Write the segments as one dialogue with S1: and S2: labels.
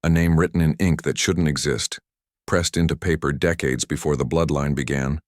S1: A name written in ink that shouldn't exist, pressed into paper decades before the bloodline began,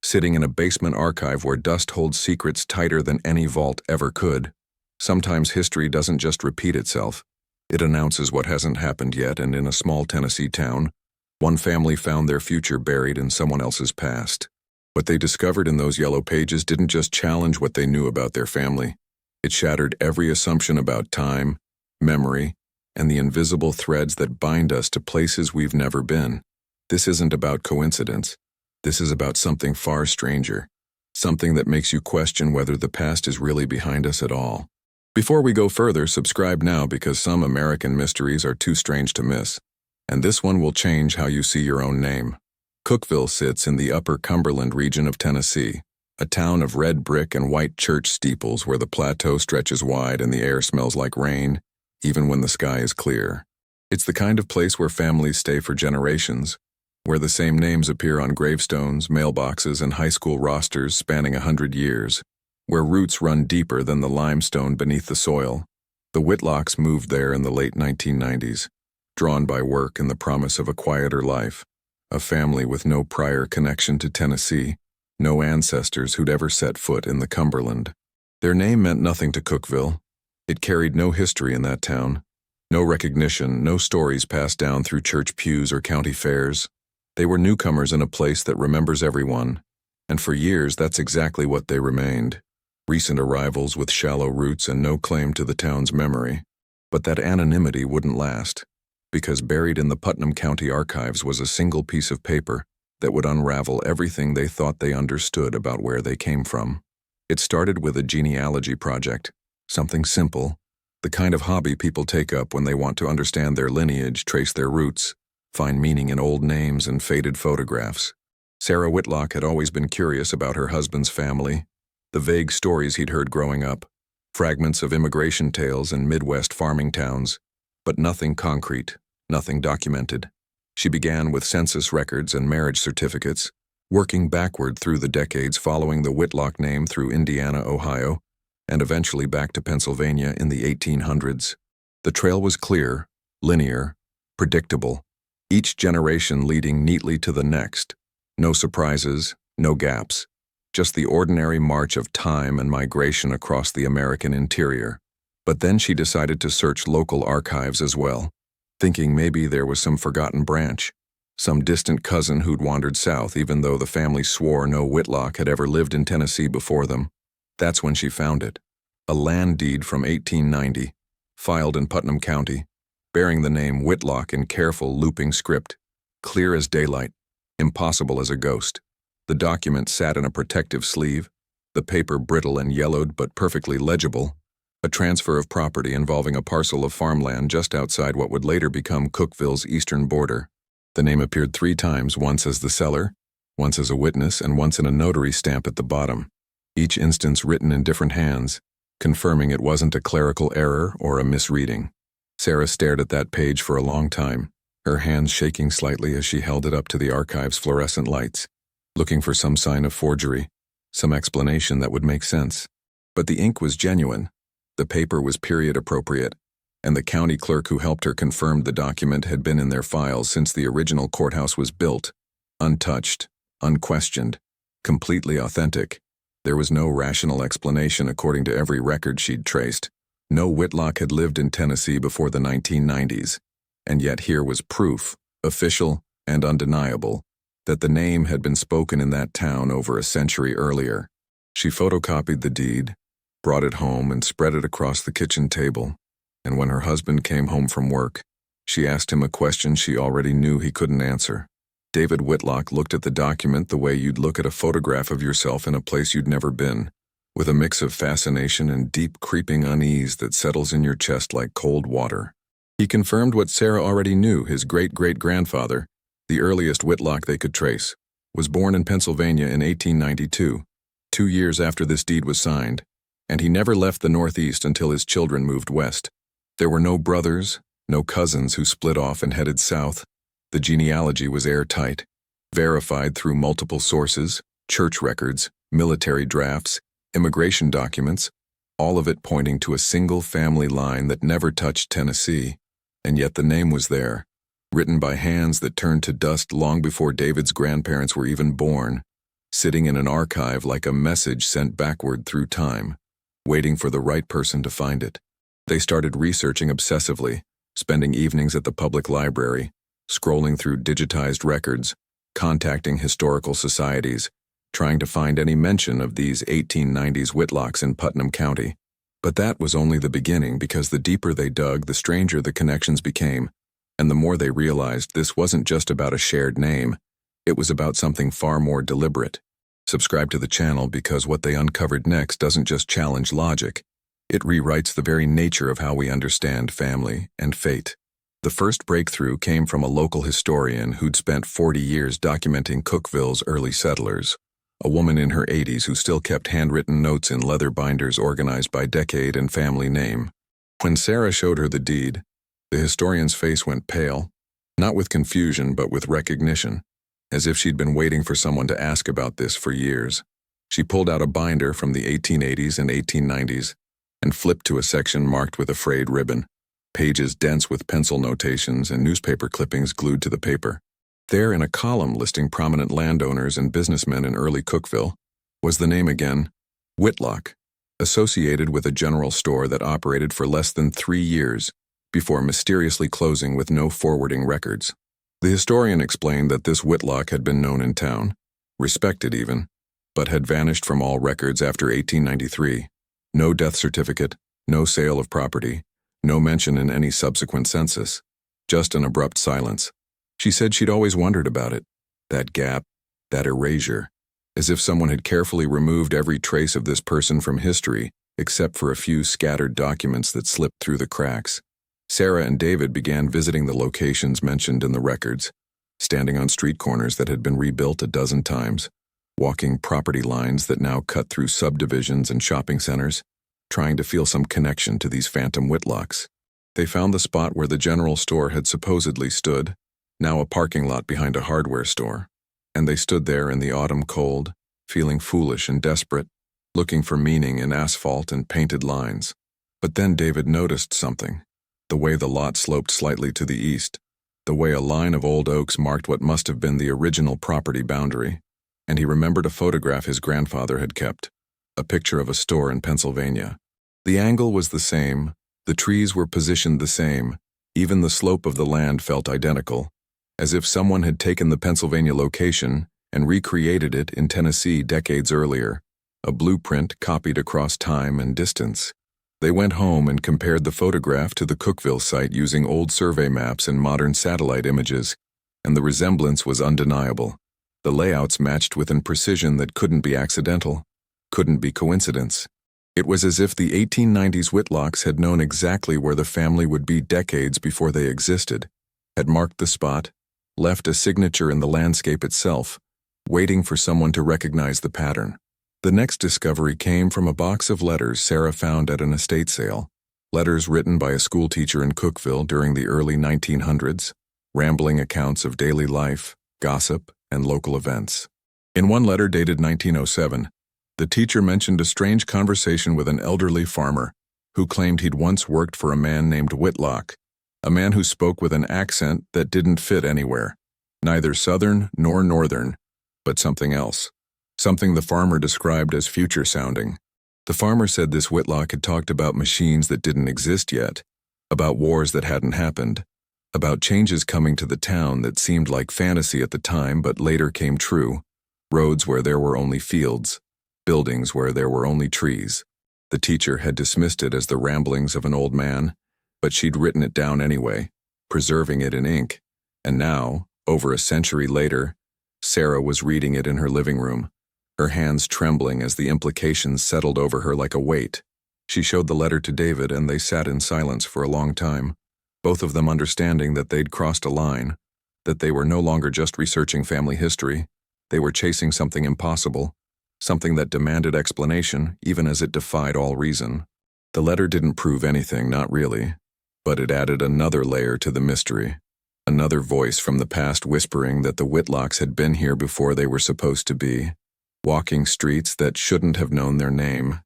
S1: sitting in a basement archive where dust holds secrets tighter than any vault ever could. Sometimes history doesn't just repeat itself. It announces what hasn't happened yet, and in a small Tennessee town, one family found their future buried in someone else's past. What they discovered in those yellow pages didn't just challenge what they knew about their family. It shattered every assumption about time, memory, and the invisible threads that bind us to places we've never been. This isn't about coincidence. This is about something far stranger, something that makes you question whether the past is really behind us at all. Before we go further, subscribe now because some American mysteries are too strange to miss, and this one will change how you see your own name. Cookeville sits in the upper Cumberland region of Tennessee, a town of red brick and white church steeples where the plateau stretches wide and the air smells like rain, even when the sky is clear. It's the kind of place where families stay for generations, where the same names appear on gravestones, mailboxes, and high school rosters spanning 100 years, where roots run deeper than the limestone beneath the soil. The Whitlocks moved there in the late 1990s, drawn by work and the promise of a quieter life, a family with no prior connection to Tennessee, no ancestors who'd ever set foot in the Cumberland. Their name meant nothing to Cookeville. It carried no history in that town, no recognition, no stories passed down through church pews or county fairs. They were newcomers in a place that remembers everyone, and for years that's exactly what they remained. Recent arrivals with shallow roots and no claim to the town's memory. But that anonymity wouldn't last, because buried in the Putnam County archives was a single piece of paper that would unravel everything they thought they understood about where they came from. It started with a genealogy project, something simple, the kind of hobby people take up when they want to understand their lineage, trace their roots, find meaning in old names and faded photographs. Sarah Whitlock had always been curious about her husband's family, the vague stories he'd heard growing up, fragments of immigration tales in Midwest farming towns, but nothing concrete, nothing documented. She began with census records and marriage certificates, working backward through the decades following the Whitlock name through Indiana, Ohio, and eventually back to Pennsylvania in the 1800s. The trail was clear, linear, predictable, each generation leading neatly to the next. No surprises, no gaps, just the ordinary march of time and migration across the American interior. But then she decided to search local archives as well, thinking maybe there was some forgotten branch, some distant cousin who'd wandered south even though the family swore no Whitlock had ever lived in Tennessee before them. That's when she found it. A land deed from 1890, filed in Putnam County, bearing the name Whitlock in careful looping script, clear as daylight, impossible as a ghost. The document sat in a protective sleeve, the paper brittle and yellowed but perfectly legible, a transfer of property involving a parcel of farmland just outside what would later become Cookeville's eastern border. The name appeared 3 times, once as the seller, once as a witness, and once in a notary stamp at the bottom, each instance written in different hands, confirming it wasn't a clerical error or a misreading. Sarah stared at that page for a long time, her hands shaking slightly as she held it up to the archive's fluorescent lights, looking for some sign of forgery, some explanation that would make sense. But the ink was genuine, the paper was period appropriate, and the county clerk who helped her confirmed the document had been in their files since the original courthouse was built, untouched, unquestioned, completely authentic. There was no rational explanation according to every record she'd traced. No Whitlock had lived in Tennessee before the 1990s, and yet here was proof, official and undeniable, that the name had been spoken in that town over a century earlier. She photocopied the deed, brought it home and spread it across the kitchen table, and when her husband came home from work, she asked him a question she already knew he couldn't answer. David Whitlock looked at the document the way you'd look at a photograph of yourself in a place you'd never been, with a mix of fascination and deep creeping unease that settles in your chest like cold water. He confirmed what Sarah already knew: his great-great-grandfather, the earliest Whitlock they could trace, was born in Pennsylvania in 1892, 2 years after this deed was signed, and he never left the Northeast until his children moved west. There were no brothers, no cousins who split off and headed south. The genealogy was airtight, verified through multiple sources, church records, military drafts, immigration documents, all of it pointing to a single family line that never touched Tennessee. And yet the name was there, written by hands that turned to dust long before David's grandparents were even born, sitting in an archive like a message sent backward through time, waiting for the right person to find it. They started researching obsessively, spending evenings at the public library, scrolling through digitized records, contacting historical societies, trying to find any mention of these 1890s Whitlocks in Putnam County. But that was only the beginning, because the deeper they dug, the stranger the connections became, and the more they realized this wasn't just about a shared name, it was about something far more deliberate. Subscribe to the channel, because what they uncovered next doesn't just challenge logic, it rewrites the very nature of how we understand family and fate. The first breakthrough came from a local historian who'd spent 40 years documenting Cookeville's early settlers, a woman in her 80s who still kept handwritten notes in leather binders organized by decade and family name. When Sarah showed her the deed, the historian's face went pale, not with confusion but with recognition, as if she'd been waiting for someone to ask about this for years. She pulled out a binder from the 1880s and 1890s and flipped to a section marked with a frayed ribbon, pages dense with pencil notations and newspaper clippings glued to the paper. There, in a column listing prominent landowners and businessmen in early Cookeville, was the name again, Whitlock, associated with a general store that operated for less than 3 years before mysteriously closing with no forwarding records. The historian explained that this Whitlock had been known in town, respected even, but had vanished from all records after 1893. No death certificate, no sale of property, no mention in any subsequent census, just an abrupt silence. She said she'd always wondered about it, that gap, that erasure, as if someone had carefully removed every trace of this person from history, except for a few scattered documents that slipped through the cracks. Sarah and David began visiting the locations mentioned in the records, standing on street corners that had been rebuilt a dozen times, walking property lines that now cut through subdivisions and shopping centers, trying to feel some connection to these phantom Whitlocks. They found the spot where the general store had supposedly stood, now a parking lot behind a hardware store, and they stood there in the autumn cold, feeling foolish and desperate, looking for meaning in asphalt and painted lines. But then David noticed something, the way the lot sloped slightly to the east, the way a line of old oaks marked what must have been the original property boundary, and he remembered a photograph his grandfather had kept, a picture of a store in Pennsylvania. The angle was the same, the trees were positioned the same, even the slope of the land felt identical, as if someone had taken the Pennsylvania location and recreated it in Tennessee decades earlier, a blueprint copied across time and distance. They went home and compared the photograph to the Cookeville site using old survey maps and modern satellite images, and the resemblance was undeniable. The layouts matched with a precision that couldn't be accidental, couldn't be coincidence. It was as if the 1890s Whitlocks had known exactly where the family would be decades before they existed, had marked the spot, left a signature in the landscape itself, waiting for someone to recognize the pattern. The next discovery came from a box of letters Sarah found at an estate sale, letters written by a schoolteacher in Cookeville during the early 1900s, rambling accounts of daily life, gossip, and local events. In one letter dated 1907, the teacher mentioned a strange conversation with an elderly farmer who claimed he'd once worked for a man named Whitlock, a man who spoke with an accent that didn't fit anywhere, neither southern nor northern, but something else, something the farmer described as future-sounding. The farmer said this Whitlock had talked about machines that didn't exist yet, about wars that hadn't happened, about changes coming to the town that seemed like fantasy at the time but later came true, roads where there were only fields, buildings where there were only trees. The teacher had dismissed it as the ramblings of an old man, but she'd written it down anyway, preserving it in ink, and now, over a century later, Sarah was reading it in her living room, her hands trembling as the implications settled over her like a weight. She showed the letter to David, and they sat in silence for a long time, both of them understanding that they'd crossed a line, that they were no longer just researching family history, they were chasing something impossible, something that demanded explanation even as it defied all reason. The letter didn't prove anything, not really, but it added another layer to the mystery, another voice from the past whispering that the Whitlocks had been here before they were supposed to be, walking streets that shouldn't have known their name,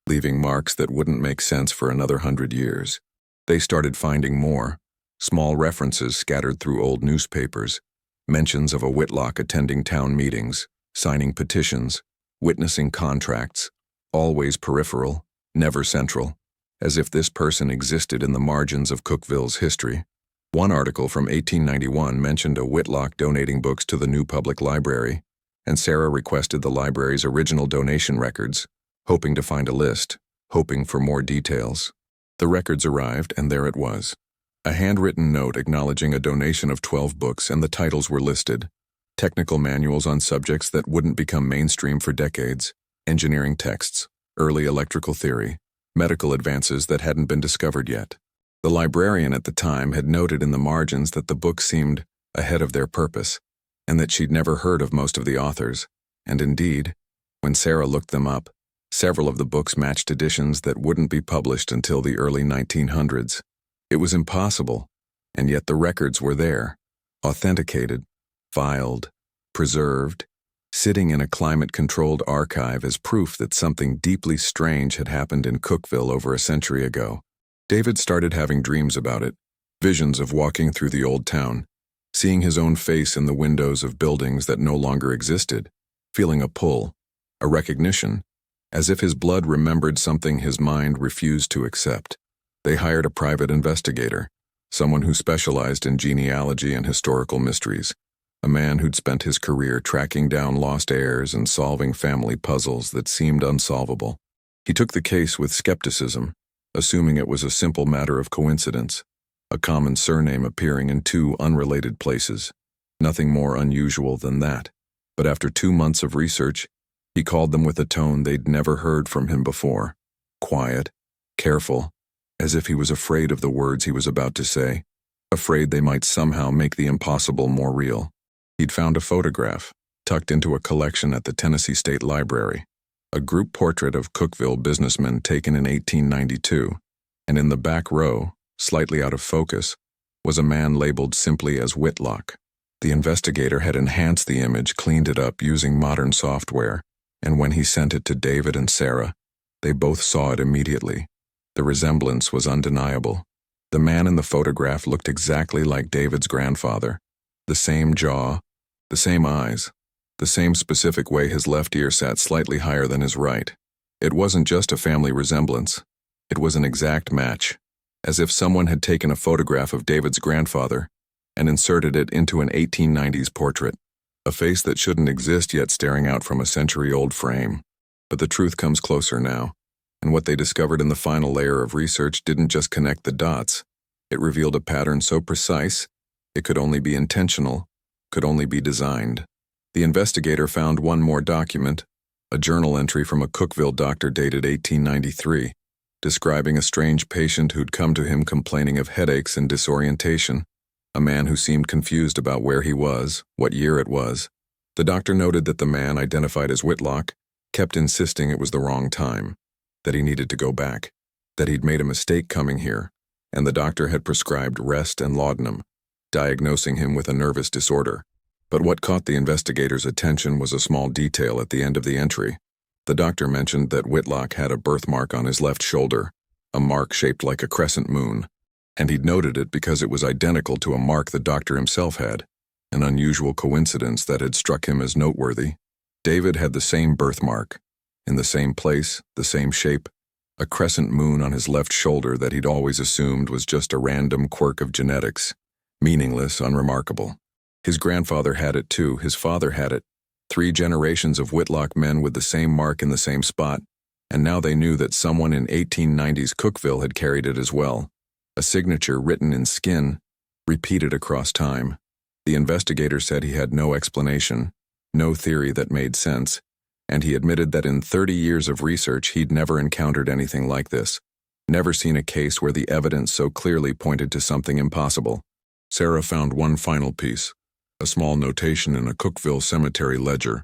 S1: leaving marks that wouldn't make sense for another 100 years. They started finding more, Small references scattered through old newspapers, mentions of a Whitlock attending town meetings, signing petitions, witnessing contracts, always peripheral, never central, as if this person existed in the margins of Cookville's history. One article from 1891 mentioned a Whitlock donating books to the new public library, and Sarah requested the library's original donation records, hoping to find a list, hoping for more details. The records arrived, and there it was. A handwritten note acknowledging a donation of 12 books, and the titles were listed. Technical manuals on subjects that wouldn't become mainstream for decades, engineering texts, early electrical theory, medical advances that hadn't been discovered yet. The librarian at the time had noted in the margins that the books seemed ahead of their purpose, and that she'd never heard of most of the authors, and indeed, when Sarah looked them up, several of the books matched editions that wouldn't be published until the early 1900s. It was impossible, and yet the records were there, authenticated, filed, preserved, sitting in a climate-controlled archive as proof that something deeply strange had happened in Cookville over a century ago. David started having dreams about it, visions of walking through the old town, seeing his own face in the windows of buildings that no longer existed, feeling a pull, a recognition, as if his blood remembered something his mind refused to accept. They hired a private investigator, someone who specialized in genealogy and historical mysteries, a man who'd spent his career tracking down lost heirs and solving family puzzles that seemed unsolvable. He took the case with skepticism, assuming it was a simple matter of coincidence, a common surname appearing in two unrelated places. Nothing more unusual than that. But after 2 months of research, he called them with a tone they'd never heard from him before. Quiet, careful, as if he was afraid of the words he was about to say, afraid they might somehow make the impossible more real. He'd found a photograph, tucked into a collection at the Tennessee State Library, a group portrait of Cookville businessmen taken in 1892, and in the back row, slightly out of focus, was a man labeled simply as Whitlock. The investigator had enhanced the image, cleaned it up using modern software, and when he sent it to David and Sarah, they both saw it immediately. The resemblance was undeniable. The man in the photograph looked exactly like David's grandfather. The same jaw, the same eyes, the same specific way his left ear sat slightly higher than his right. It wasn't just a family resemblance. It was an exact match, as if someone had taken a photograph of David's grandfather and inserted it into an 1890s portrait, a face that shouldn't exist yet staring out from a century-old frame. But the truth comes closer now, and what they discovered in the final layer of research didn't just connect the dots. It revealed a pattern so precise, it could only be intentional, could only be designed. The investigator found one more document, a journal entry from a Cookville doctor dated 1893, describing a strange patient who'd come to him complaining of headaches and disorientation, a man who seemed confused about where he was, what year it was. The doctor noted that the man, identified as Whitlock, kept insisting it was the wrong time, that he needed to go back, that he'd made a mistake coming here, and the doctor had prescribed rest and laudanum, diagnosing him with a nervous disorder. But what caught the investigator's attention was a small detail at the end of the entry. The doctor mentioned that Whitlock had a birthmark on his left shoulder, a mark shaped like a crescent moon, and he'd noted it because it was identical to a mark the doctor himself had, an unusual coincidence that had struck him as noteworthy. David had the same birthmark, in the same place, the same shape, a crescent moon on his left shoulder that he'd always assumed was just a random quirk of genetics, meaningless, unremarkable. His grandfather had it too, his father had it, 3 generations of Whitlock men with the same mark in the same spot, and now they knew that someone in 1890s Cookville had carried it as well. A signature written in skin, repeated across time. The investigator said he had no explanation, no theory that made sense, and he admitted that in 30 years of research he'd never encountered anything like this, never seen a case where the evidence so clearly pointed to something impossible. Sarah found one final piece, a small notation in a Cookville cemetery ledger,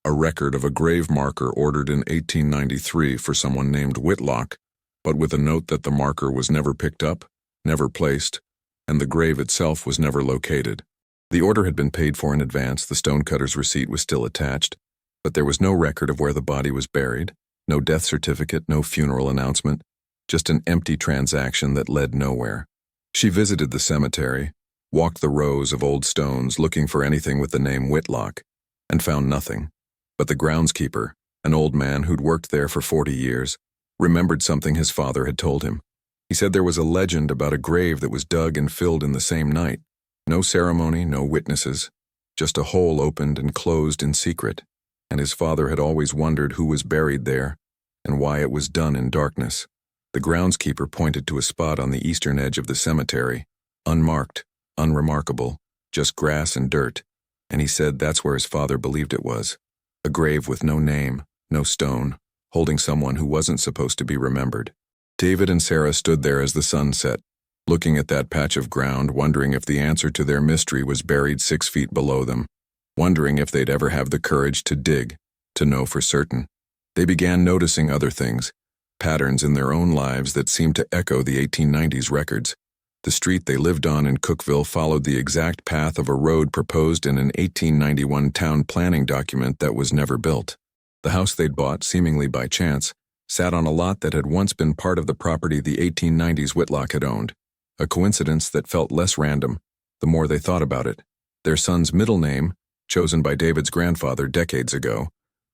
S1: a record of a grave marker ordered in 1893 for someone named Whitlock, but with a note that the marker was never picked up, never placed, and the grave itself was never located. The order had been paid for in advance, the stonecutter's receipt was still attached, but there was no record of where the body was buried, no death certificate, no funeral announcement, just an empty transaction that led nowhere. She visited the cemetery, walked the rows of old stones looking for anything with the name Whitlock, and found nothing. But the groundskeeper, an old man who'd worked there for 40 years, remembered something his father had told him. He said there was a legend about a grave that was dug and filled in the same night. No ceremony, no witnesses, just a hole opened and closed in secret, and his father had always wondered who was buried there and why it was done in darkness. The groundskeeper pointed to a spot on the eastern edge of the cemetery, unmarked, unremarkable, just grass and dirt, and he said that's where his father believed it was. A grave with no name, no stone, holding someone who wasn't supposed to be remembered. David and Sarah stood there as the sun set, looking at that patch of ground, wondering if the answer to their mystery was buried 6 feet below them, wondering if they'd ever have the courage to dig, to know for certain. They began noticing other things, patterns in their own lives that seemed to echo the 1890s records. The street they lived on in Cookville followed the exact path of a road proposed in an 1891 town planning document that was never built. The house they'd bought, seemingly by chance, sat on a lot that had once been part of the property the 1890s Whitlock had owned, a coincidence that felt less random the more they thought about it. Their son's middle name, chosen by David's grandfather decades ago,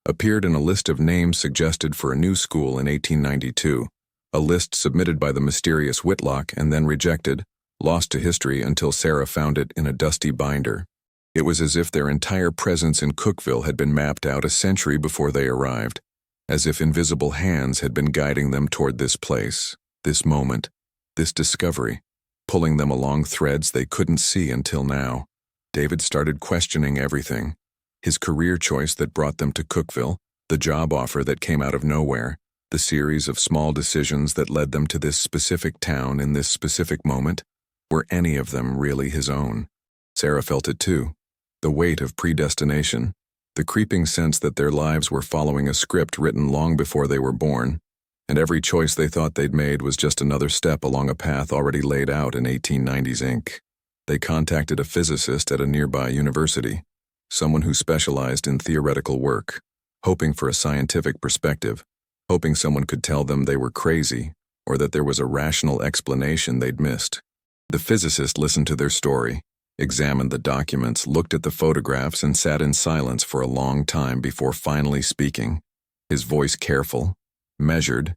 S1: appeared in a list of names suggested for a new school in 1892, a list submitted by the mysterious Whitlock and then rejected, lost to history until Sarah found it in a dusty binder. It was as if their entire presence in Cookville had been mapped out a century before they arrived, as if invisible hands had been guiding them toward this place, this moment, this discovery, pulling them along threads they couldn't see until now. David started questioning everything. His career choice that brought them to Cookville, the job offer that came out of nowhere, the series of small decisions that led them to this specific town in this specific moment, were any of them really his own? Sarah felt it too. The weight of predestination, the creeping sense that their lives were following a script written long before they were born, and every choice they thought they'd made was just another step along a path already laid out in 1890s ink. They contacted a physicist at a nearby university, someone who specialized in theoretical work, hoping for a scientific perspective, hoping someone could tell them they were crazy or that there was a rational explanation they'd missed. The physicist listened to their story, examined the documents, looked at the photographs, and sat in silence for a long time before finally speaking, his voice careful, measured,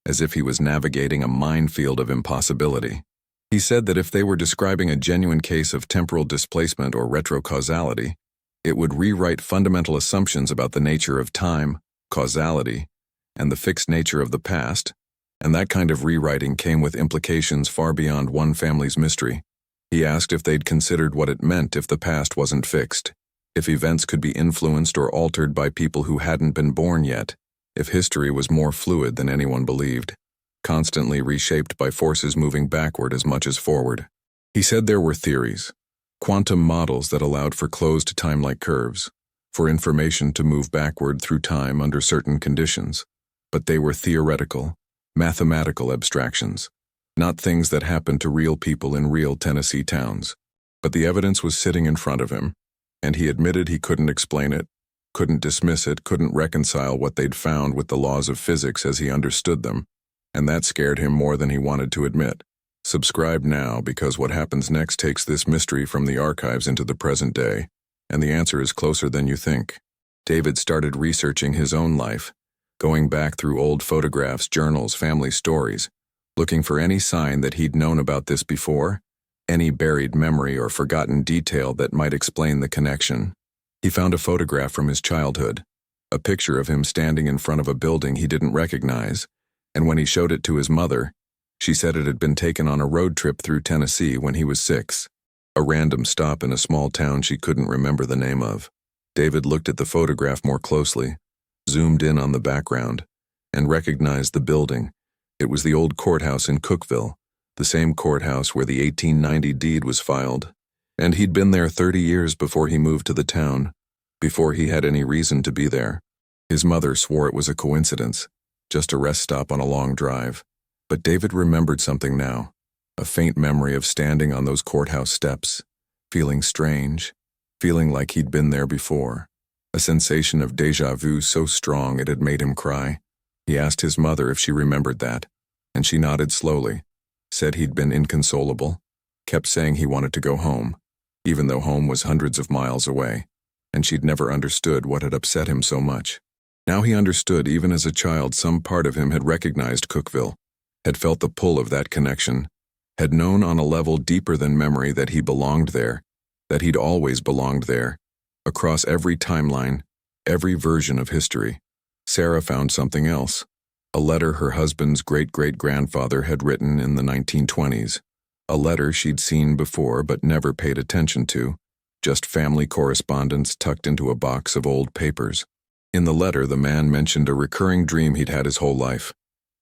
S1: as if he was navigating a minefield of impossibility. He said that if they were describing a genuine case of temporal displacement or retrocausality, it would rewrite fundamental assumptions about the nature of time, causality, and the fixed nature of the past, and that kind of rewriting came with implications far beyond one family's mystery. He asked if they'd considered what it meant if the past wasn't fixed, if events could be influenced or altered by people who hadn't been born yet, if history was more fluid than anyone believed, constantly reshaped by forces moving backward as much as forward. He said there were theories, quantum models that allowed for closed time-like curves, for information to move backward through time under certain conditions, but they were theoretical, mathematical abstractions, not things that happened to real people in real Tennessee towns. But the evidence was sitting in front of him, and he admitted he couldn't explain it, couldn't dismiss it, couldn't reconcile what they'd found with the laws of physics as he understood them, and that scared him more than he wanted to admit. Subscribe now, because what happens next takes this mystery from the archives into the present day, and the answer is closer than you think. David started researching his own life, going back through old photographs, journals, family stories, looking for any sign that he'd known about this before, any buried memory or forgotten detail that might explain the connection. He found a photograph from his childhood, a picture of him standing in front of a building he didn't recognize, and when he showed it to his mother, she said it had been taken on a road trip through Tennessee when he was 6, a random stop in a small town she couldn't remember the name of. David looked at the photograph more closely, zoomed in on the background, and recognized the building. It was the old courthouse in Cookville, the same courthouse where the 1890 deed was filed, and he'd been there 30 years before he moved to the town, before he had any reason to be there. His mother swore it was a coincidence, just a rest stop on a long drive. But David remembered something now, a faint memory of standing on those courthouse steps, feeling strange, feeling like he'd been there before, a sensation of déjà vu so strong it had made him cry. He asked his mother if she remembered that, and she nodded slowly, said he'd been inconsolable, kept saying he wanted to go home, even though home was hundreds of miles away, and she'd never understood what had upset him so much. Now he understood. Even as a child, some part of him had recognized Cookville, had felt the pull of that connection, had known on a level deeper than memory that he belonged there, that he'd always belonged there, across every timeline, every version of history. Sarah found something else, a letter her husband's great-great-grandfather had written in the 1920s, a letter she'd seen before but never paid attention to, just family correspondence tucked into a box of old papers. In the letter, the man mentioned a recurring dream he'd had his whole life,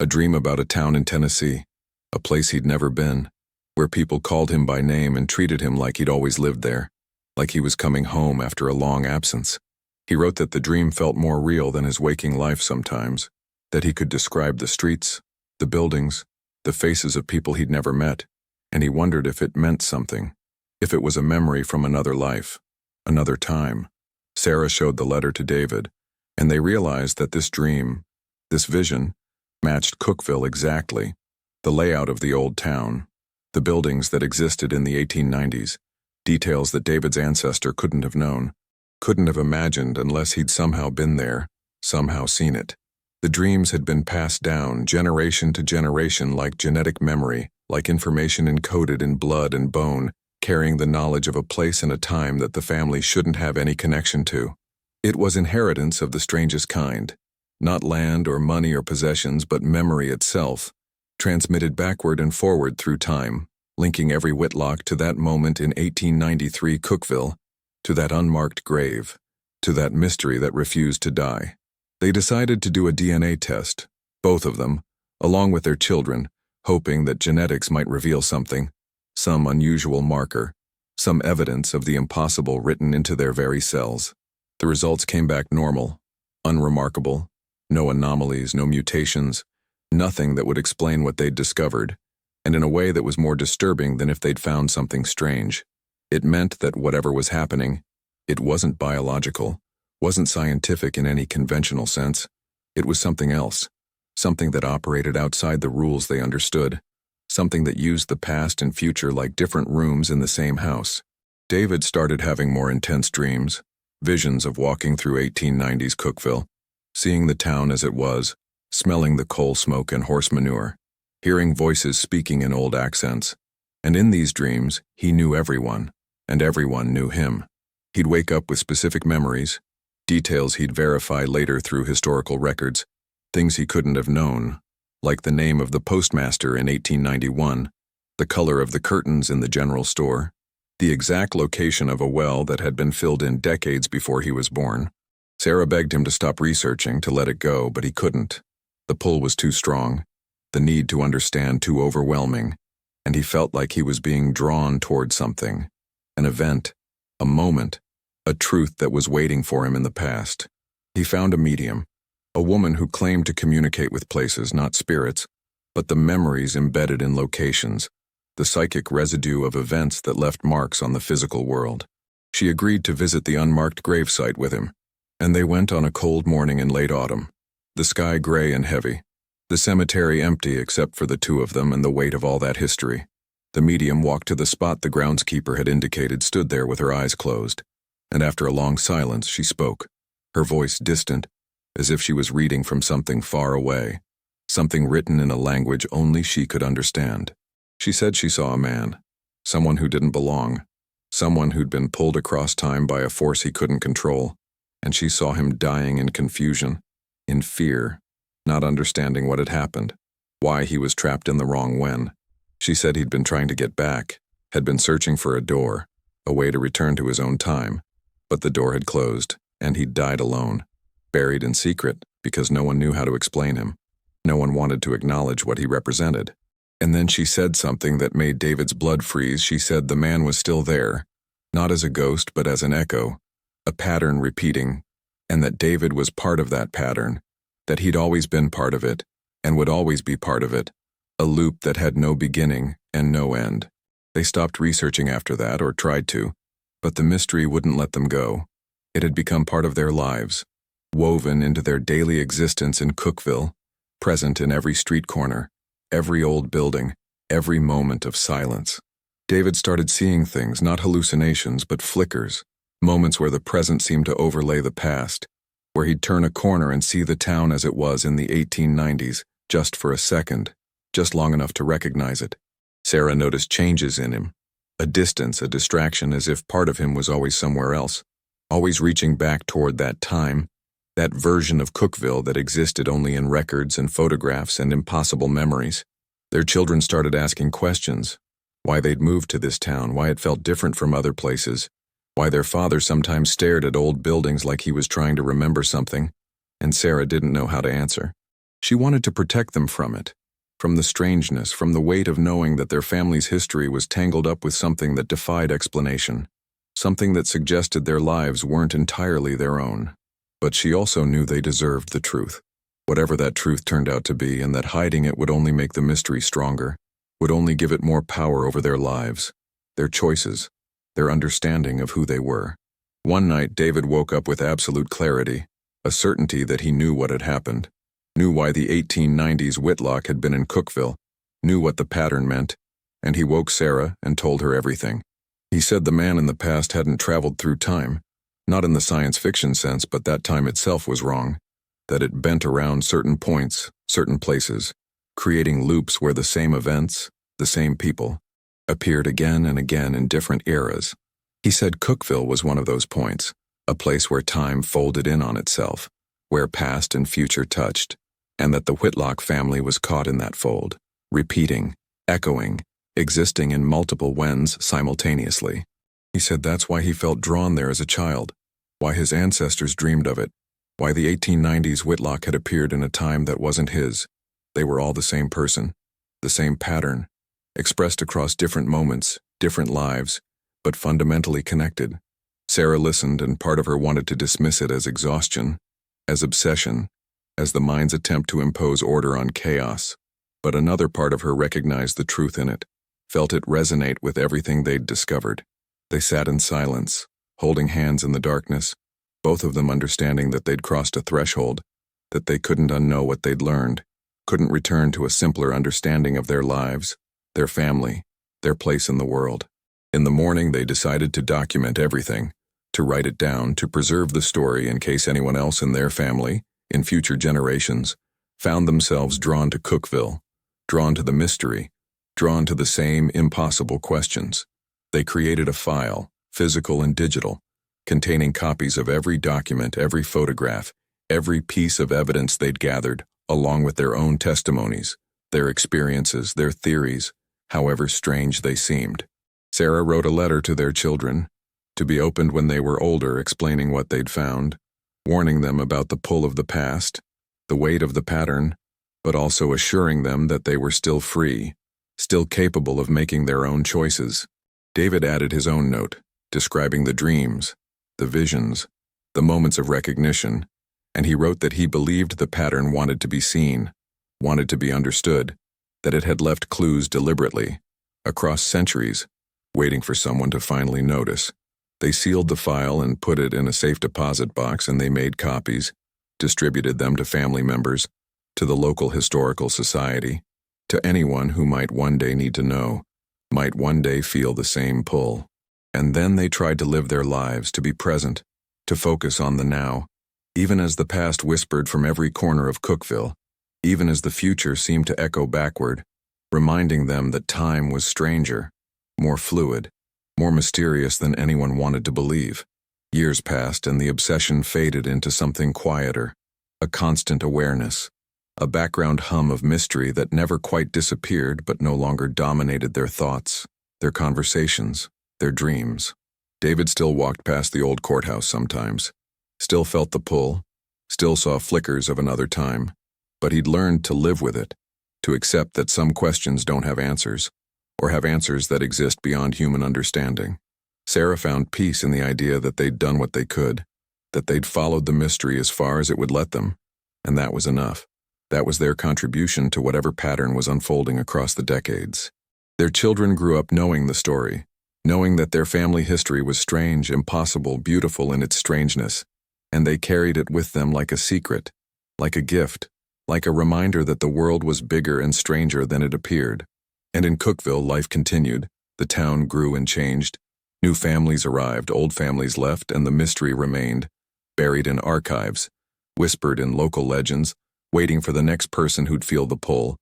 S1: a dream about a town in Tennessee, a place he'd never been, where people called him by name and treated him like he'd always lived there, like he was coming home after a long absence. He wrote that the dream felt more real than his waking life sometimes, that he could describe the streets, the buildings, the faces of people he'd never met, and he wondered if it meant something, if it was a memory from another life, another time. Sarah showed the letter to David, and they realized that this dream, this vision, matched Cookville exactly, the layout of the old town, the buildings that existed in the 1890s, details that David's ancestor couldn't have known, couldn't have imagined unless he'd somehow been there, somehow seen it. The dreams had been passed down generation to generation like genetic memory, like information encoded in blood and bone, carrying the knowledge of a place and a time that the family shouldn't have any connection to. It was inheritance of the strangest kind, not land or money or possessions, but memory itself, transmitted backward and forward through time, linking every Whitlock to that moment in 1893 Cookville, to that unmarked grave, to that mystery that refused to die. They decided to do a DNA test, both of them, along with their children, hoping that genetics might reveal something, some unusual marker, some evidence of the impossible written into their very cells. The results came back normal, unremarkable, no anomalies, no mutations, nothing that would explain what they'd discovered, and in a way that was more disturbing than if they'd found something strange. It meant that whatever was happening, it wasn't biological, wasn't scientific in any conventional sense. It was something else, something that operated outside the rules they understood, something that used the past and future like different rooms in the same house. David started having more intense dreams, visions of walking through 1890s Cookville, seeing the town as it was, smelling the coal smoke and horse manure, hearing voices speaking in old accents. And in these dreams, he knew everyone, and everyone knew him. He'd wake up with specific memories, details he'd verify later through historical records, things he couldn't have known, like the name of the postmaster in 1891, the color of the curtains in the general store, the exact location of a well that had been filled in decades before he was born. Sarah begged him to stop researching, to let it go, but he couldn't. The pull was too strong, the need to understand too overwhelming, and he felt like he was being drawn toward something, an event, a moment, a truth that was waiting for him in the past. He found a medium, a woman who claimed to communicate with places, not spirits, but the memories embedded in locations, the psychic residue of events that left marks on the physical world. She agreed to visit the unmarked gravesite with him, and they went on a cold morning in late autumn, the sky gray and heavy, the cemetery empty except for the two of them and the weight of all that history. The medium walked to the spot the groundskeeper had indicated, stood there with her eyes closed, and after a long silence she spoke, her voice distant, as if she was reading from something far away, something written in a language only she could understand. She said she saw a man, someone who didn't belong, someone who'd been pulled across time by a force he couldn't control, and she saw him dying in confusion, in fear, not understanding what had happened, why he was trapped in the wrong when. She said he'd been trying to get back, had been searching for a door, a way to return to his own time, but the door had closed, and he'd died alone, buried in secret because no one knew how to explain him. No one wanted to acknowledge what he represented. And then she said something that made David's blood freeze. She said the man was still there, not as a ghost but as an echo, a pattern repeating, and that David was part of that pattern, that he'd always been part of it, and would always be part of it, a loop that had no beginning and no end. They stopped researching after that, or tried to, but the mystery wouldn't let them go. It had become part of their lives, woven into their daily existence in Cookville, present in every street corner, every old building, every moment of silence. David started seeing things, not hallucinations, but flickers, moments where the present seemed to overlay the past, where he'd turn a corner and see the town as it was in the 1890s, just for a second, just long enough to recognize it. Sarah noticed changes in him, a distance, a distraction, as if part of him was always somewhere else, always reaching back toward that time, that version of Cookville that existed only in records and photographs and impossible memories. Their children started asking questions, why they'd moved to this town, why it felt different from other places, why their father sometimes stared at old buildings like he was trying to remember something, and Sarah didn't know how to answer. She wanted to protect them from it, from the strangeness, from the weight of knowing that their family's history was tangled up with something that defied explanation, something that suggested their lives weren't entirely their own. But she also knew they deserved the truth, whatever that truth turned out to be, and that hiding it would only make the mystery stronger, would only give it more power over their lives, their choices, their understanding of who they were. One night, David woke up with absolute clarity, a certainty that he knew what had happened, knew why the 1890s Whitlock had been in Cookville, knew what the pattern meant, and he woke Sarah and told her everything. He said the man in the past hadn't traveled through time, not in the science fiction sense, but that time itself was wrong, that it bent around certain points, certain places, creating loops where the same events, the same people, appeared again and again in different eras. He said Cookville was one of those points, a place where time folded in on itself, where past and future touched, and that the Whitlock family was caught in that fold, repeating, echoing, existing in multiple whens simultaneously. He said that's why he felt drawn there as a child, why his ancestors dreamed of it, why the 1890s Whitlock had appeared in a time that wasn't his. They were all the same person, the same pattern, expressed across different moments, different lives, but fundamentally connected. Sarah listened, and part of her wanted to dismiss it as exhaustion, as obsession, as the mind's attempt to impose order on chaos. But another part of her recognized the truth in it, felt it resonate with everything they'd discovered. They sat in silence, holding hands in the darkness, both of them understanding that they'd crossed a threshold, that they couldn't unknow what they'd learned, couldn't return to a simpler understanding of their lives, their family, their place in the world. In the morning, they decided to document everything, to write it down, to preserve the story in case anyone else in their family, in future generations, found themselves drawn to Cookville, drawn to the mystery, drawn to the same impossible questions. They created a file, physical and digital, containing copies of every document, every photograph, every piece of evidence they'd gathered, along with their own testimonies, their experiences, their theories, however strange they seemed. Sarah wrote a letter to their children, to be opened when they were older, explaining what they'd found, warning them about the pull of the past, the weight of the pattern, but also assuring them that they were still free, still capable of making their own choices. David added his own note, describing the dreams, the visions, the moments of recognition, and he wrote that he believed the pattern wanted to be seen, wanted to be understood, that it had left clues deliberately, across centuries, waiting for someone to finally notice. They sealed the file and put it in a safe deposit box, and they made copies, distributed them to family members, to the local historical society, to anyone who might one day need to know, might one day feel the same pull. And then they tried to live their lives, to be present, to focus on the now, even as the past whispered from every corner of Cookville, even as the future seemed to echo backward, reminding them that time was stranger, more fluid, more mysterious than anyone wanted to believe. Years passed, and the obsession faded into something quieter, a constant awareness, a background hum of mystery that never quite disappeared but no longer dominated their thoughts, their conversations, their dreams. David still walked past the old courthouse sometimes, still felt the pull, still saw flickers of another time, but he'd learned to live with it, to accept that some questions don't have answers, or have answers that exist beyond human understanding. Sarah found peace in the idea that they'd done what they could, that they'd followed the mystery as far as it would let them, and that was enough. That was their contribution to whatever pattern was unfolding across the decades. Their children grew up knowing the story, knowing that their family history was strange, impossible, beautiful in its strangeness, and they carried it with them like a secret, like a gift, like a reminder that the world was bigger and stranger than it appeared. And in Cookville, life continued, The town grew and changed. New families arrived, old families left, and the mystery remained, buried in archives, whispered in local legends, waiting for the next person who'd feel the pull,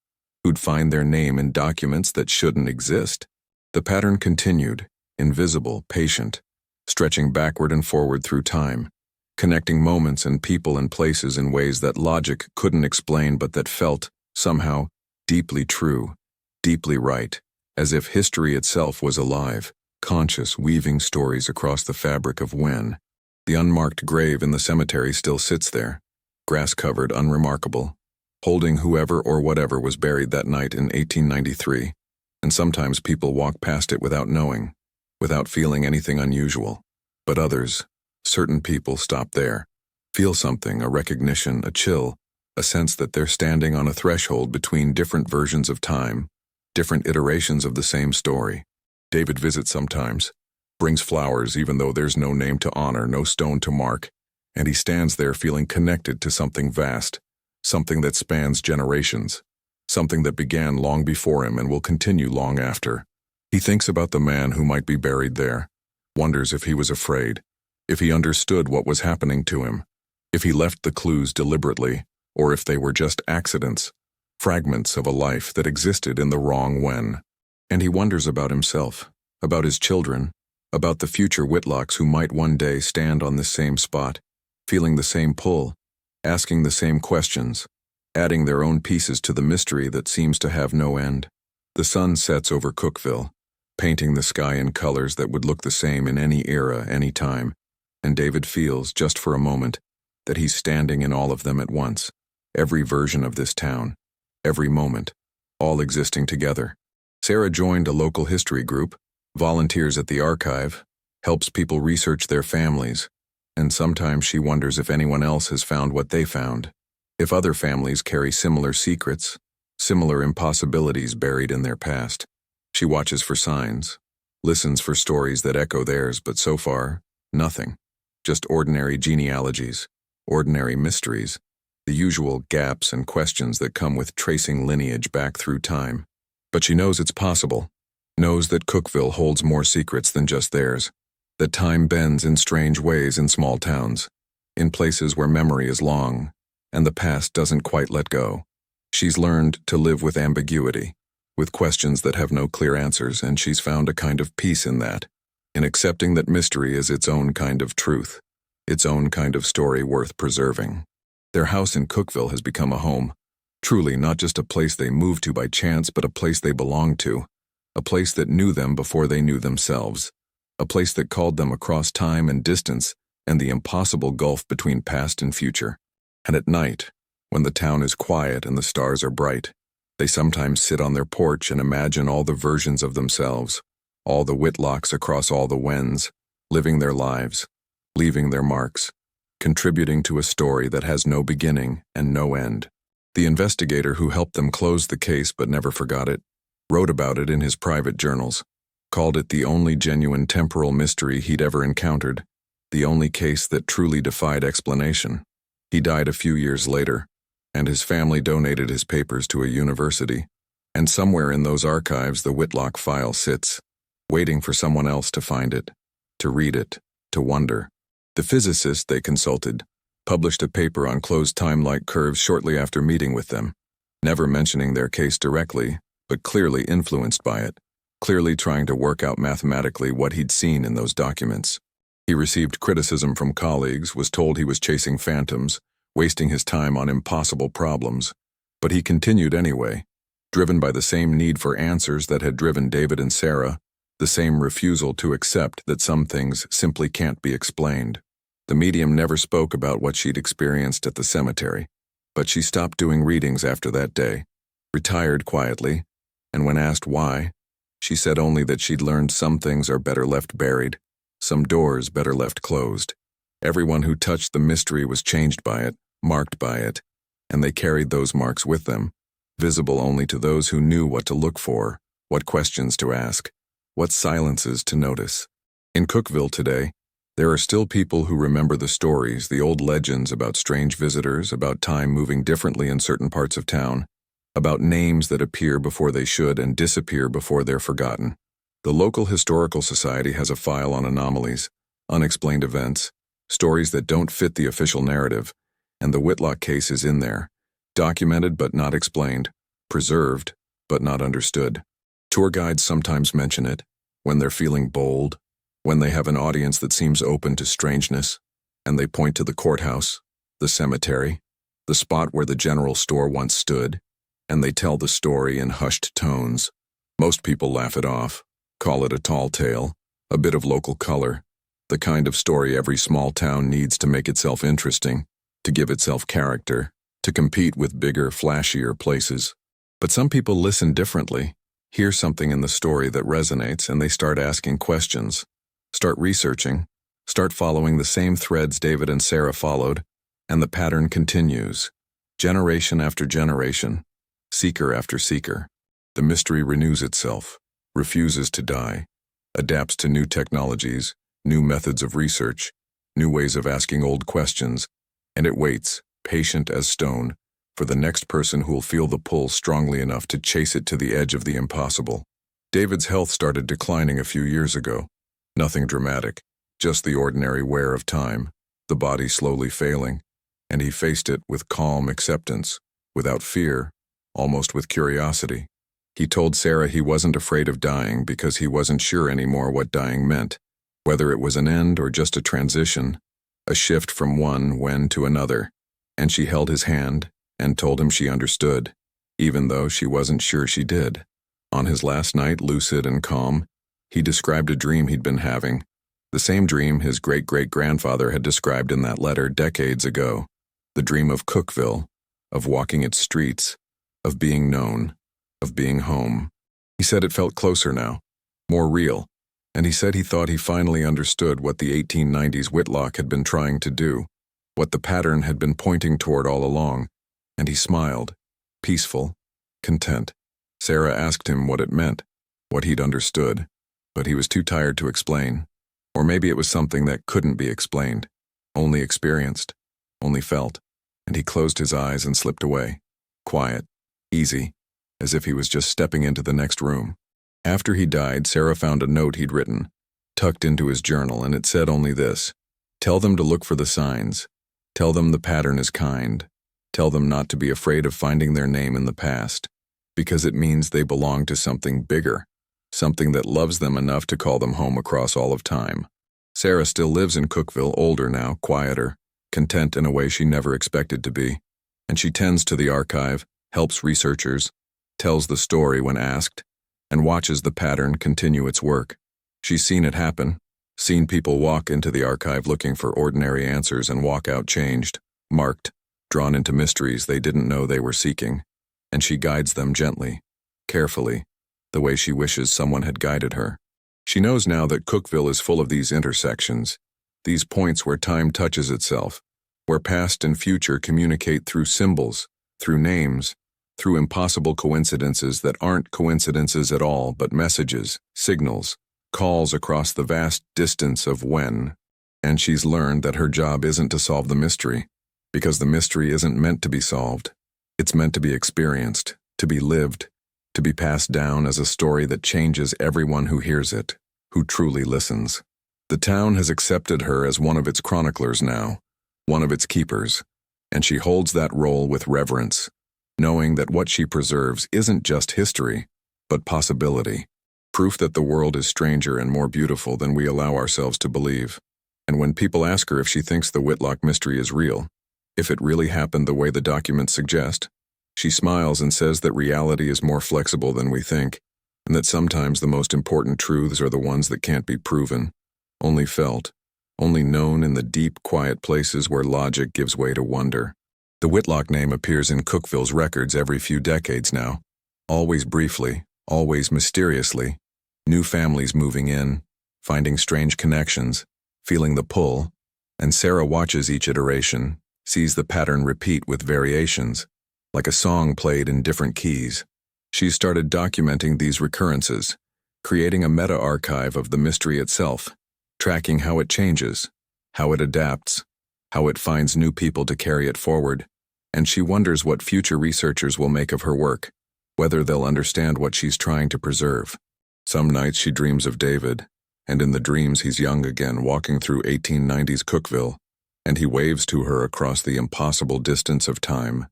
S1: who'd find their name in documents that shouldn't exist. The pattern continued, invisible, patient, stretching backward and forward through time, connecting moments and people and places in ways that logic couldn't explain but that felt, somehow, deeply true, deeply right, as if history itself was alive, conscious, weaving stories across the fabric of when. The unmarked grave in the cemetery still sits there, grass-covered, unremarkable, holding whoever or whatever was buried that night in 1893, and sometimes people walk past it without knowing, without feeling anything unusual. But others, certain people, stop there, feel something, a recognition, a chill, a sense that they're standing on a threshold between different versions of time, different iterations of the same story. David visits sometimes, brings flowers even though there's no name to honor, no stone to mark, and he stands there feeling connected to something vast, something that spans generations, something that began long before him and will continue long after. He thinks about the man who might be buried there, wonders if he was afraid, if he understood what was happening to him, if he left the clues deliberately, or if they were just accidents, fragments of a life that existed in the wrong when. And he wonders about himself, about his children, about the future Whitlocks who might one day stand on this same spot, feeling the same pull, asking the same questions, adding their own pieces to the mystery that seems to have no end. The sun sets over Cookville, painting the sky in colors that would look the same in any era, any time, and David feels, just for a moment, that he's standing in all of them at once, every version of this town, every moment, all existing together. Sarah joined a local history group, volunteers at the archive, helps people research their families, and sometimes she wonders if anyone else has found what they found, if other families carry similar secrets, similar impossibilities buried in their past. She watches for signs, listens for stories that echo theirs, but so far, nothing. Just ordinary genealogies, ordinary mysteries, the usual gaps and questions that come with tracing lineage back through time. But she knows it's possible, knows that Cookville holds more secrets than just theirs, that time bends in strange ways in small towns, in places where memory is long, and the past doesn't quite let go. She's learned to live with ambiguity, with questions that have no clear answers, and she's found a kind of peace in that, in accepting that mystery is its own kind of truth, its own kind of story worth preserving. Their house in Cookville has become a home, truly not just a place they moved to by chance, but a place they belonged to, a place that knew them before they knew themselves, a place that called them across time and distance and the impossible gulf between past and future. And at night, when the town is quiet and the stars are bright, they sometimes sit on their porch and imagine all the versions of themselves, all the Whitlocks across all the whens, living their lives, leaving their marks, contributing to a story that has no beginning and no end. The investigator who helped them close the case but never forgot it, wrote about it in his private journals, called it the only genuine temporal mystery he'd ever encountered, the only case that truly defied explanation. He died a few years later, and his family donated his papers to a university, and somewhere in those archives the Whitlock file sits, waiting for someone else to find it, to read it, to wonder. The physicist they consulted published a paper on closed time-like curves shortly after meeting with them, never mentioning their case directly, but clearly influenced by it, clearly trying to work out mathematically what he'd seen in those documents. He received criticism from colleagues, was told he was chasing phantoms, wasting his time on impossible problems, but he continued anyway, driven by the same need for answers that had driven David and Sarah, the same refusal to accept that some things simply can't be explained. The medium never spoke about what she'd experienced at the cemetery, but she stopped doing readings after that day, retired quietly, and when asked why, she said only that she'd learned some things are better left buried, some doors better left closed. Everyone who touched the mystery was changed by it, marked by it, and they carried those marks with them, visible only to those who knew what to look for, what questions to ask, what silences to notice. In Cookville today, there are still people who remember the stories, the old legends about strange visitors, about time moving differently in certain parts of town, about names that appear before they should and disappear before they're forgotten, The local historical society has a file on anomalies, unexplained events, stories that don't fit the official narrative, and the Whitlock case is in there, documented but not explained, preserved but not understood. Tour guides sometimes mention it, when they're feeling bold, when they have an audience that seems open to strangeness, and they point to the courthouse, the cemetery, the spot where the general store once stood, and they tell the story in hushed tones. Most people laugh it off, call it a tall tale, a bit of local color, the kind of story every small town needs to make itself interesting, to give itself character, to compete with bigger, flashier places. But some people listen differently, hear something in the story that resonates, and they start asking questions, start researching, start following the same threads David and Sarah followed, and the pattern continues, generation after generation, seeker after seeker. The mystery renews itself, refuses to die, adapts to new technologies, new methods of research, new ways of asking old questions, and it waits, patient as stone, for the next person who'll feel the pull strongly enough to chase it to the edge of the impossible. David's health started declining a few years ago. Nothing dramatic, just the ordinary wear of time, the body slowly failing, and he faced it with calm acceptance, without fear, almost with curiosity. He told Sarah he wasn't afraid of dying because he wasn't sure anymore what dying meant, whether it was an end or just a transition, a shift from one when to another, and she held his hand and told him she understood, even though she wasn't sure she did. On his last night, lucid and calm, he described a dream he'd been having, the same dream his great-great-grandfather had described in that letter decades ago, the dream of Cookville, of walking its streets, of being known, of being home. He said it felt closer now, more real, and he said he thought he finally understood what the 1890s Whitlock had been trying to do, what the pattern had been pointing toward all along, and he smiled, peaceful, content. Sarah asked him what it meant, what he'd understood, but he was too tired to explain. Or maybe it was something that couldn't be explained, only experienced, only felt, and he closed his eyes and slipped away, quiet, easy, as if he was just stepping into the next room. After he died, Sarah found a note he'd written, tucked into his journal, and it said only this: "Tell them to look for the signs. Tell them the pattern is kind. Tell them not to be afraid of finding their name in the past, because it means they belong to something bigger, something that loves them enough to call them home across all of time." Sarah still lives in Cookville, older now, quieter, content in a way she never expected to be, and she tends to the archive, helps researchers, tells the story when asked, and watches the pattern continue its work. She's seen it happen, seen people walk into the archive looking for ordinary answers and walk out changed, marked, drawn into mysteries they didn't know they were seeking, and she guides them gently, carefully, the way she wishes someone had guided her. She knows now that Cookville is full of these intersections, these points where time touches itself, where past and future communicate through symbols, through names, through impossible coincidences that aren't coincidences at all but messages, signals, calls across the vast distance of when. And she's learned that her job isn't to solve the mystery, because the mystery isn't meant to be solved. It's meant to be experienced, to be lived, to be passed down as a story that changes everyone who hears it, who truly listens. The town has accepted her as one of its chroniclers now, one of its keepers, and she holds that role with reverence, knowing that what she preserves isn't just history, but possibility, proof that the world is stranger and more beautiful than we allow ourselves to believe. And when people ask her if she thinks the Whitlock mystery is real, if it really happened the way the documents suggest, she smiles and says that reality is more flexible than we think, and that sometimes the most important truths are the ones that can't be proven, only felt, only known in the deep, quiet places where logic gives way to wonder. The Whitlock name appears in Cookville's records every few decades now, always briefly, always mysteriously, new families moving in, finding strange connections, feeling the pull, and Sarah watches each iteration, sees the pattern repeat with variations, like a song played in different keys. She's started documenting these recurrences, creating a meta-archive of the mystery itself, tracking how it changes, how it adapts, how it finds new people to carry it forward, and she wonders what future researchers will make of her work, whether they'll understand what she's trying to preserve. Some nights she dreams of David, and in the dreams he's young again, walking through 1890s Cookville, and he waves to her across the impossible distance of time,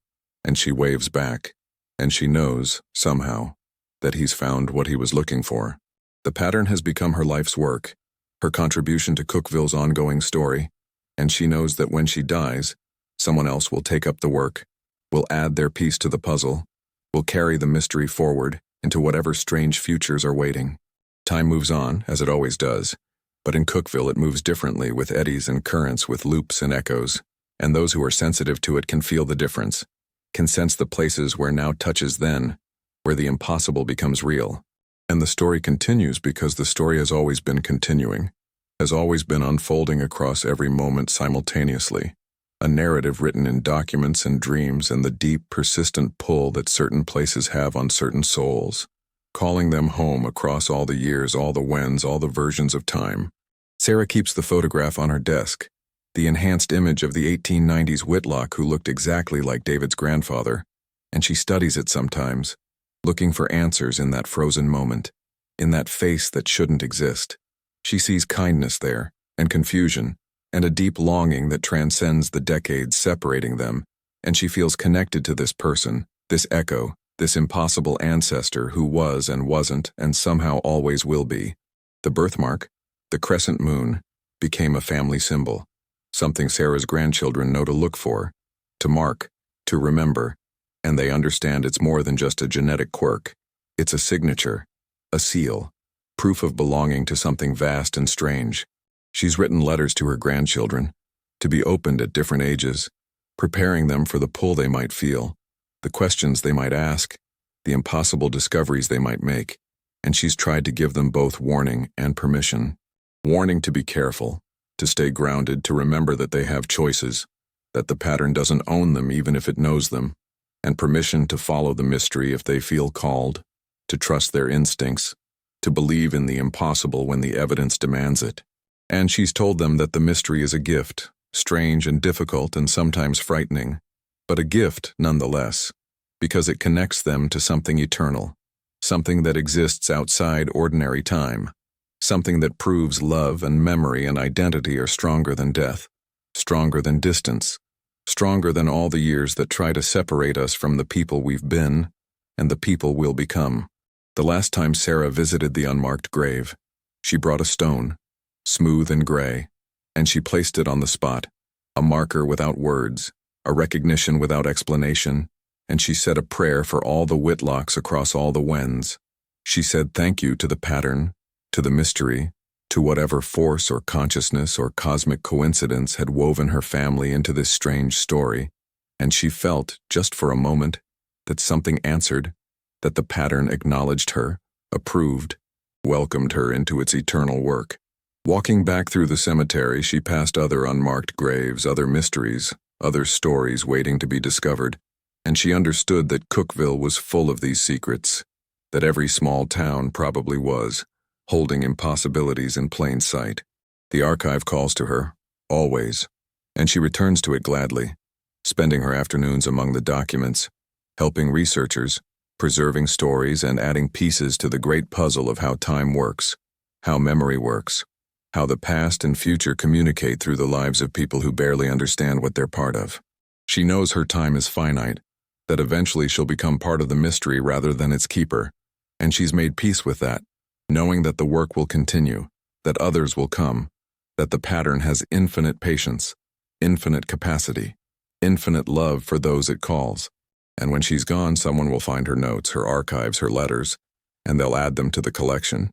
S1: and she waves back, and she knows, somehow, that he's found what he was looking for. The pattern has become her life's work, her contribution to Cookville's ongoing story, and she knows that when she dies, someone else will take up the work, will add their piece to the puzzle, will carry the mystery forward into whatever strange futures are waiting. Time moves on, as it always does, but in Cookville it moves differently, with eddies and currents, with loops and echoes, and those who are sensitive to it can feel the difference, can sense the places where now touches then, where the impossible becomes real. And the story continues because the story has always been continuing, has always been unfolding across every moment simultaneously, a narrative written in documents and dreams and the deep, persistent pull that certain places have on certain souls, calling them home across all the years, all the whens, all the versions of time. Sarah keeps the photograph on her desk, the enhanced image of the 1890s Whitlock who looked exactly like David's grandfather, and she studies it sometimes, looking for answers in that frozen moment, in that face that shouldn't exist. She sees kindness there, and confusion, and a deep longing that transcends the decades separating them, and she feels connected to this person, this echo, this impossible ancestor who was and wasn't and somehow always will be. The birthmark, the crescent moon, became a family symbol, something Sarah's grandchildren know to look for, to mark, to remember, and they understand it's more than just a genetic quirk. It's a signature, a seal, proof of belonging to something vast and strange. She's written letters to her grandchildren, to be opened at different ages, preparing them for the pull they might feel, the questions they might ask, the impossible discoveries they might make, and she's tried to give them both warning and permission. Warning to be careful, to stay grounded, to remember that they have choices, that the pattern doesn't own them even if it knows them, and permission to follow the mystery if they feel called, to trust their instincts, to believe in the impossible when the evidence demands it. And she's told them that the mystery is a gift, strange and difficult and sometimes frightening, but a gift nonetheless, because it connects them to something eternal, something that exists outside ordinary time, something that proves love and memory and identity are stronger than death, stronger than distance, stronger than all the years that try to separate us from the people we've been and the people we'll become. The last time Sarah visited the unmarked grave, she brought a stone, smooth and gray, and she placed it on the spot, a marker without words, a recognition without explanation, and she said a prayer for all the Whitlocks across all the whens. She said thank you to the pattern, to the mystery, to whatever force or consciousness or cosmic coincidence had woven her family into this strange story, and she felt, just for a moment, that something answered, that the pattern acknowledged her, approved, welcomed her into its eternal work. Walking back through the cemetery, she passed other unmarked graves, other mysteries, other stories waiting to be discovered, and she understood that Cookville was full of these secrets, that every small town probably was, holding impossibilities in plain sight. The archive calls to her, always, and she returns to it gladly, spending her afternoons among the documents, helping researchers, preserving stories and adding pieces to the great puzzle of how time works, how memory works, how the past and future communicate through the lives of people who barely understand what they're part of. She knows her time is finite, that eventually she'll become part of the mystery rather than its keeper, and she's made peace with that, knowing that the work will continue, that others will come, that the pattern has infinite patience, infinite capacity, infinite love for those it calls. And when she's gone, someone will find her notes, her archives, her letters, and they'll add them to the collection,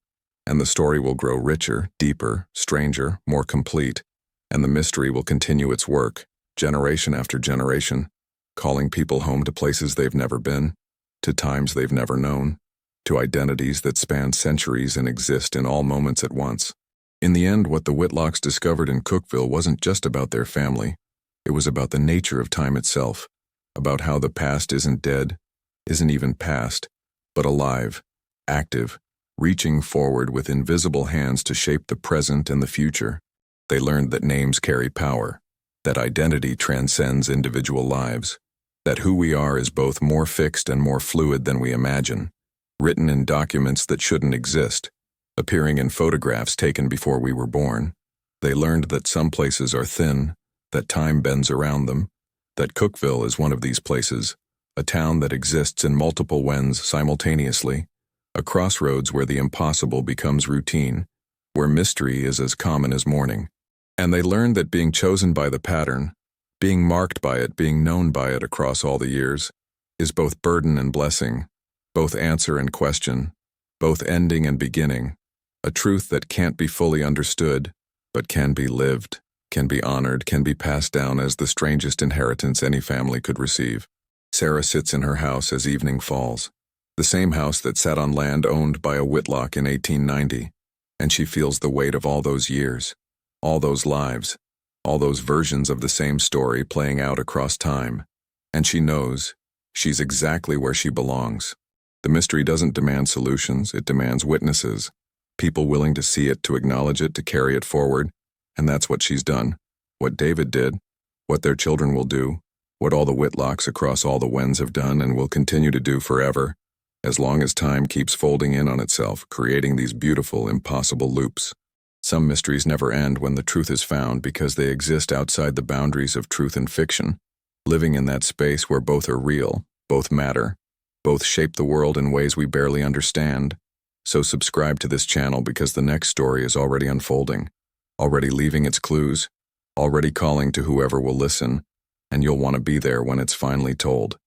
S1: and the story will grow richer, deeper, stranger, more complete, and the mystery will continue its work, generation after generation, calling people home to places they've never been, to times they've never known, to identities that span centuries and exist in all moments at once. In the end, what the Whitlocks discovered in Cookville wasn't just about their family. It was about the nature of time itself, about how the past isn't dead, isn't even past, but alive, active, reaching forward with invisible hands to shape the present and the future. They learned that names carry power, that identity transcends individual lives, that who we are is both more fixed and more fluid than we imagine, written in documents that shouldn't exist, appearing in photographs taken before we were born. They learned that some places are thin, that time bends around them, that Cookeville is one of these places, a town that exists in multiple wens simultaneously, a crossroads where the impossible becomes routine, where mystery is as common as morning. And they learned that being chosen by the pattern, being marked by it, being known by it across all the years, is both burden and blessing, both answer and question, both ending and beginning, a truth that can't be fully understood, but can be lived, can be honored, can be passed down as the strangest inheritance any family could receive. Sarah sits in her house as evening falls, the same house that sat on land owned by a Whitlock in 1890, and she feels the weight of all those years, all those lives, all those versions of the same story playing out across time, and she knows she's exactly where she belongs. The mystery doesn't demand solutions, it demands witnesses, people willing to see it, to acknowledge it, to carry it forward, and that's what she's done, what David did, what their children will do, what all the Whitlocks across all the wens have done and will continue to do forever, as long as time keeps folding in on itself, creating these beautiful, impossible loops. Some mysteries never end when the truth is found because they exist outside the boundaries of truth and fiction, living in that space where both are real, both matter, both shape the world in ways we barely understand. So subscribe to this channel because the next story is already unfolding, already leaving its clues, already calling to whoever will listen, and you'll want to be there when it's finally told.